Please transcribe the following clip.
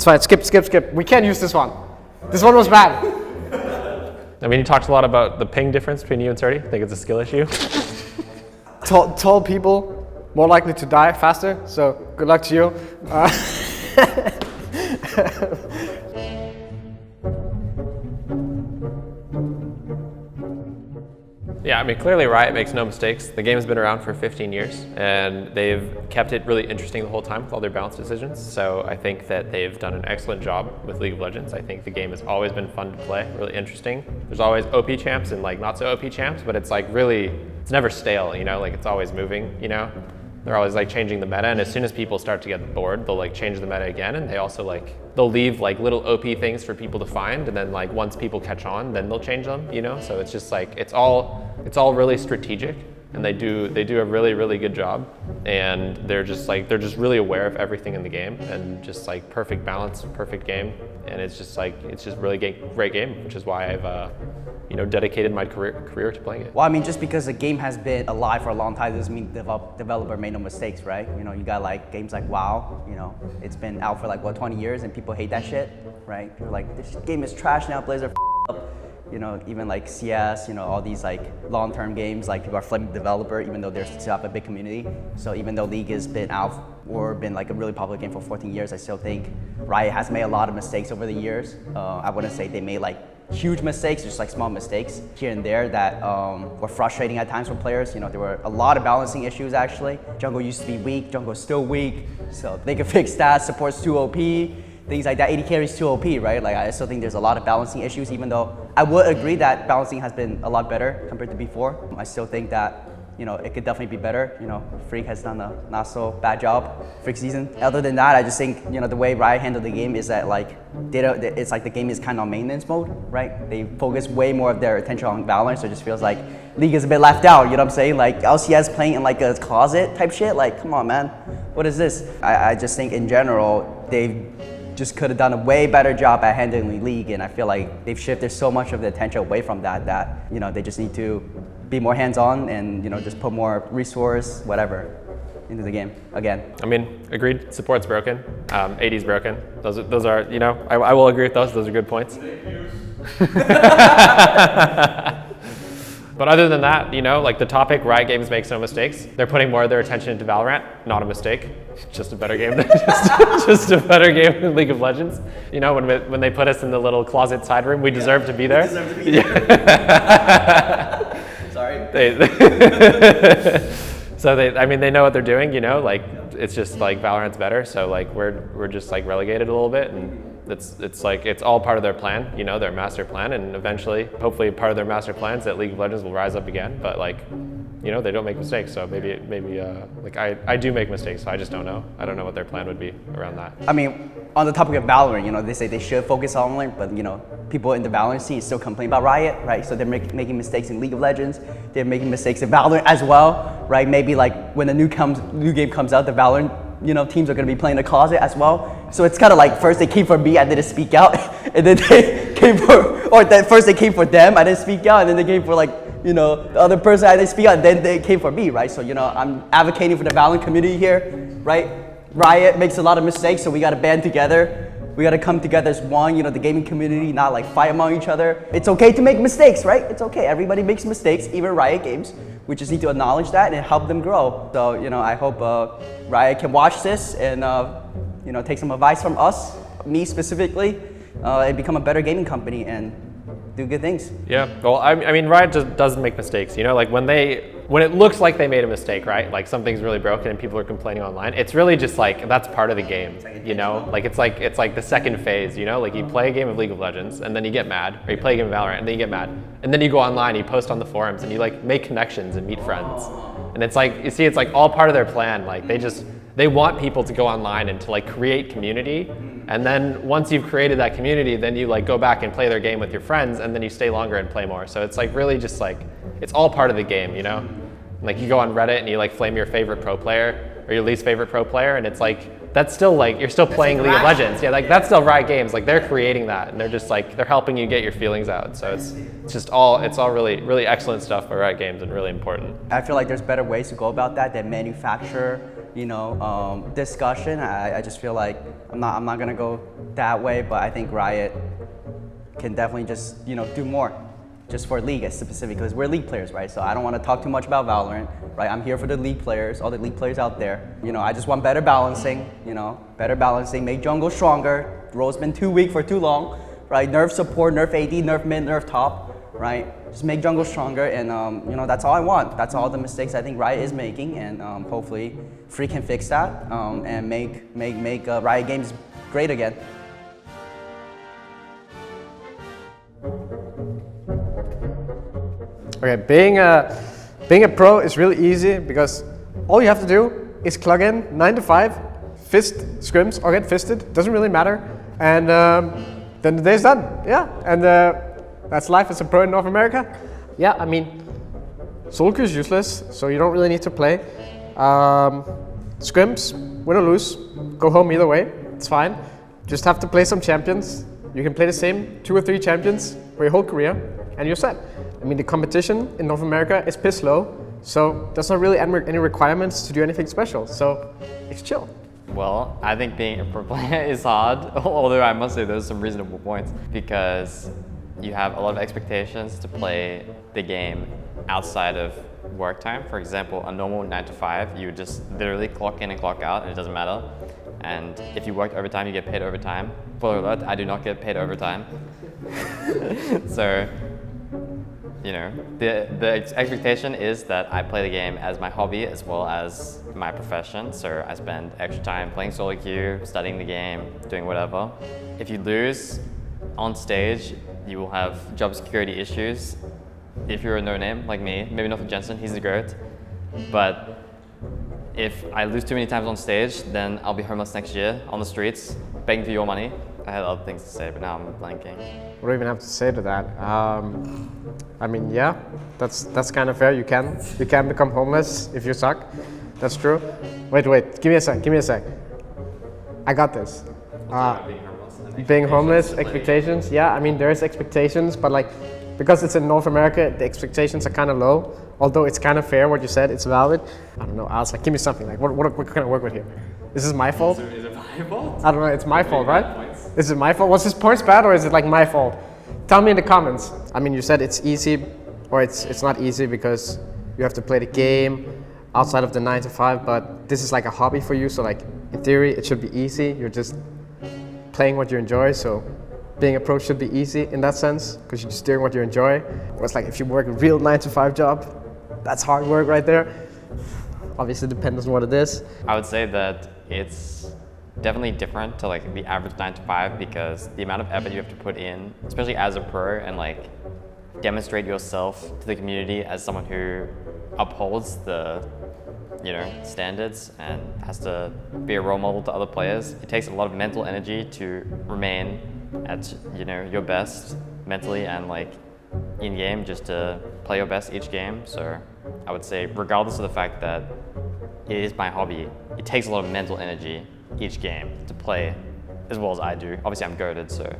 fine. Skip. We can't use this one. This one was bad. I mean, you talked a lot about the ping difference between you and Serdi. I think it's a skill issue. Tall people more likely to die faster. So good luck to you. Yeah, I mean, clearly Riot makes no mistakes. The game's been around for 15 years, and they've kept it really interesting the whole time with all their balance decisions. So I think that they've done an excellent job with League of Legends. I think the game has always been fun to play, really interesting. There's always OP champs and like not so OP champs, but it's like really, it's never stale, you know, like it's always moving, you know? They're always like changing the meta, and as soon as people start to get bored, they'll like change the meta again, and they also like, they'll leave like little OP things for people to find, and then like once people catch on, then they'll change them, you know? So it's just like, it's all really strategic, and they do a really good job, and they're just really aware of everything in the game, and just like perfect balance, perfect game, and it's just really great game, which is why I've dedicated my career to playing it. Well, I mean, just because the game has been alive for a long time doesn't mean the developer made no mistakes, right? You know, you got like games like WoW, you know, it's been out for like, what, 20 years, and people hate that shit, right? People are like, this game is trash now, Blizzard up. You know, even like CS, you know, all these like long-term games, like people are flaming the developer, even though there's still have a big community. So even though League has been out or been like a really popular game for 14 years, I still think Riot has made a lot of mistakes over the years. I wouldn't say they made like huge mistakes, just like small mistakes here and there that were frustrating at times for players. You know, there were a lot of balancing issues actually. Jungle used to be weak, jungle is still weak, so they could fix that. Support's too OP, things like that. AD carry is too OP, right? Like I still think there's a lot of balancing issues, even though I would agree that balancing has been a lot better compared to before. I still think that, you know, it could definitely be better. You know, Freak has done a not so bad job Freak season. Other than that, I just think, you know, the way Riot handled the game is that like it's like the game is kind of on maintenance mode, right? They focus way more of their attention on Valorant, so it just feels like League is a bit left out. You know what I'm saying? Like LCS playing in like a closet type shit. Like, come on, man, what is this? I just think in general they just could have done a way better job at handling League, and I feel like they've shifted so much of the attention away from that you know, they just need to be more hands-on and, you know, just put more resource, whatever, into the game again. I mean, agreed. Support's broken. AD's broken. Those are, you know, I will agree with those. Those are good points. But other than that, you know, like the topic, Riot Games makes no mistakes. They're putting more of their attention into Valorant. Not a mistake. Just a better game than just a better game than League of Legends. You know, when they put us in the little closet side room, we deserve to be there. We deserve to be there. Sorry. I mean, they know what they're doing, you know, like it's just like Valorant's better. So like we're just like relegated a little bit, and it's like it's all part of their plan, you know, their master plan, and eventually, hopefully, part of their master plan is that League of Legends will rise up again. But like, you know, they don't make mistakes, so maybe like I do make mistakes, so I just don't know. I don't know what their plan would be around that. I mean, on the topic of Valorant, you know, they say they should focus on online, but you know, people in the Valorant scene still complain about Riot, right? So they're making mistakes in League of Legends, they're making mistakes in Valorant as well, right? Maybe like when a new game comes out, the Valorant, you know, teams are going to be playing the closet as well. So it's kind of like first they came for me, I didn't speak out, and then they came first they came for them, I didn't speak out, and then they came for like, you know, the other person, I didn't speak out, and then they came for me, right? So, you know, I'm advocating for the Valorant community here, right? Riot makes a lot of mistakes, so we got to band together. We got to come together as one, you know, the gaming community, not like fight among each other. It's okay to make mistakes, right? It's okay. Everybody makes mistakes, even Riot Games. We just need to acknowledge that and help them grow. So, you know, I hope Riot can watch this and, you know, take some advice from us, me specifically, and become a better gaming company and do good things. Yeah, well, I mean, Riot just doesn't make mistakes. You know, like when it looks like they made a mistake, right? Like something's really broken and people are complaining online. It's really just like that's part of the game. You know, like it's like the second phase. You know, like you play a game of League of Legends and then you get mad, or you play a game of Valorant and then you get mad, and then you go online, you post on the forums, and you like make connections and meet friends. And it's like you see, it's like all part of their plan. Like they want people to go online and to like create community. And then once you've created that community, then you like go back and play their game with your friends, and then you stay longer and play more. So it's like really just like, it's all part of the game, you know? Like you go on Reddit and you like flame your favorite pro player or your least favorite pro player, and it's like, that's still like, you're still playing League of Legends. Yeah, like that's still Riot Games. Like they're creating that, and they're just like, they're helping you get your feelings out. So it's all really, really excellent stuff by Riot Games and really important. I feel like there's better ways to go about that than manufacture discussion. I just feel like I'm not gonna go that way, but I think Riot can definitely just do more, just for League specifically, because we're League players, right? So I don't want to talk too much about Valorant, right? I'm here for the League players, all the League players out there. I just want better balancing, make jungle stronger. Role's been too weak for too long, right? Nerf support, nerf AD, nerf mid, nerf top, right? Just make jungle stronger, and that's all I want. That's all the mistakes I think Riot is making, and hopefully Free can fix that and make Riot Games great again. Okay, being a pro is really easy because all you have to do is clock in 9 to 5, fist scrims or get fisted, doesn't really matter, and then the day's done. Yeah, and that's life as a pro in North America. Yeah, I mean, solo queue is useless, so you don't really need to play. Scrims, win or lose, go home either way, it's fine. Just have to play some champions. You can play the same 2 or 3 champions for your whole career, and you're set. I mean, the competition in North America is piss low, so there's not really any requirements to do anything special, so it's chill. Well, I think being a pro player is hard, although I must say there's some reasonable points, because you have a lot of expectations to play the game outside of work time. For example, a normal 9 to 5, you just literally clock in and clock out, and it doesn't matter. And if you worked overtime, you get paid overtime. Spoiler alert, I do not get paid overtime. So, the expectation is that I play the game as my hobby as well as my profession. So I spend extra time playing solo queue, studying the game, doing whatever. If you lose on stage, you will have job security issues. If you're a no-name like me, maybe not for Jensen, he's the GOAT. But if I lose too many times on stage, then I'll be homeless next year on the streets, begging for your money. I had other things to say, but now I'm blanking. What do you even have to say to that? I mean, yeah, that's kind of fair. You can become homeless if you suck. That's true. Wait, give me a sec. I got this. Being homeless, expectations. Yeah, I mean, there's expectations, but like, because it's in North America, the expectations are kind of low. Although it's kind of fair what you said, it's valid. I don't know, I was like, give me something. Like, what can I work with here? This is my fault? Is it my fault? I don't know, it's my fault, right? Is it my fault? Was his points bad, or is it like my fault? Tell me in the comments. I mean, you said it's easy, or it's not easy because you have to play the game outside of the 9 to 5, but this is like a hobby for you, so like, in theory, it should be easy. You're just playing what you enjoy, so being a pro should be easy in that sense, because you're just doing what you enjoy. Whereas like, if you work a real 9 to 5 job, that's hard work right there. Obviously, depends on what it is. I would say that it's definitely different to like the average 9 to 5, because the amount of effort you have to put in, especially as a pro, and like demonstrate yourself to the community as someone who upholds the standards and has to be a role model to other players. It takes a lot of mental energy to remain at your best mentally and like in game, just to play your best each game. So I would say, regardless of the fact that it is my hobby, it takes a lot of mental energy each game to play as well as I do. Obviously I'm goated, so